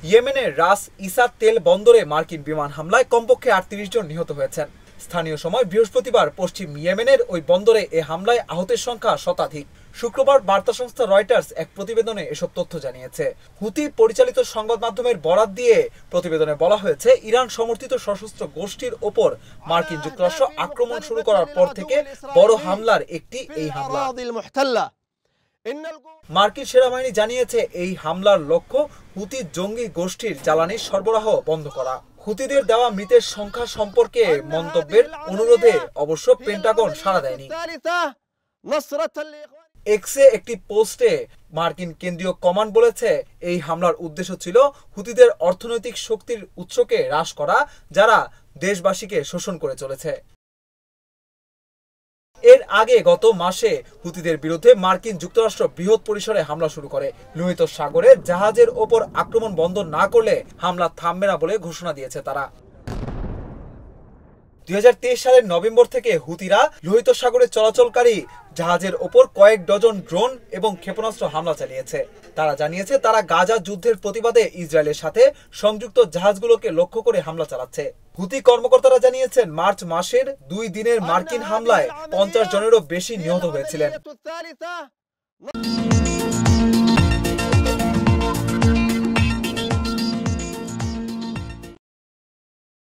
ইয়েমেনের রাস ইসা তেল বন্দরে মার্কিন বিমান হামলায় কমপক্ষে ৩৮ জন নিহত হয়েছেন। স্থানীয় সময় বৃহস্পতিবার পশ্চিম ইয়েমেনের ওই বন্দরে এ হামলায় আহতের সংখ্যা শতাধিক। শুক্রবার বার্তা সংস্থা রয়টার্স এক প্রতিবেদনে এসব তথ্য জানিয়েছে। হুতি পরিচালিত সংবাদ মাধ্যমের বরাত দিয়ে প্রতিবেদনে বলা হয়েছে, ইরান সমর্থিত সশস্ত্র গোষ্ঠীর ওপর মার্কিন যুক্তরাষ্ট্র আক্রমণ শুরু করার পর থেকে বড় হামলার একটি এই হামলা। মার্কিন সেনাবাহিনী জানিয়েছে, এই হামলার লক্ষ্য হুতি জঙ্গি গোষ্ঠীর জ্বালানি সরবরাহ বন্ধ করা। হুতিদের দেওয়া মৃতের সংখ্যা সম্পর্কে মন্তব্যের অনুরোধে অবশ্য পেন্টাগন সাড়া দেয়নি। এক্সে একটি পোস্টে মার্কিন কেন্দ্রীয় কমান্ড বলেছে, এই হামলার উদ্দেশ্য ছিল হুতিদের অর্থনৈতিক শক্তির উৎসকে হ্রাস করা, যারা দেশবাসীকে শোষণ করে চলেছে। এর আগে গত মাসে হুতিদের বিরুদ্ধে মার্কিন যুক্তরাষ্ট্র বৃহৎ পরিসরে হামলা শুরু করে। লোহিত সাগরে জাহাজের ওপর আক্রমণ বন্ধ না করলে হামলা থামবে না বলে ঘোষণা দিয়েছে তারা। ২০২৩ সালের নভেম্বর থেকে হুতিরা লোহিত সাগরে চলাচলকারী জাহাজের ওপর কয়েক ডজন ড্রোন এবং ক্ষেপণাস্ত্র হামলা চালিয়েছে। তারা জানিয়েছে, তারা গাজা যুদ্ধের প্রতিবাদে ইসরায়েলের সাথে সংযুক্ত জাহাজগুলোকে লক্ষ্য করে হামলা চালাচ্ছে। হুতি কর্মকর্তারা জানিয়েছেন, মার্চ মাসের 2 দিনের মার্কিন হামলায় 50 জনেরও বেশি নিহত হয়েছিলেন।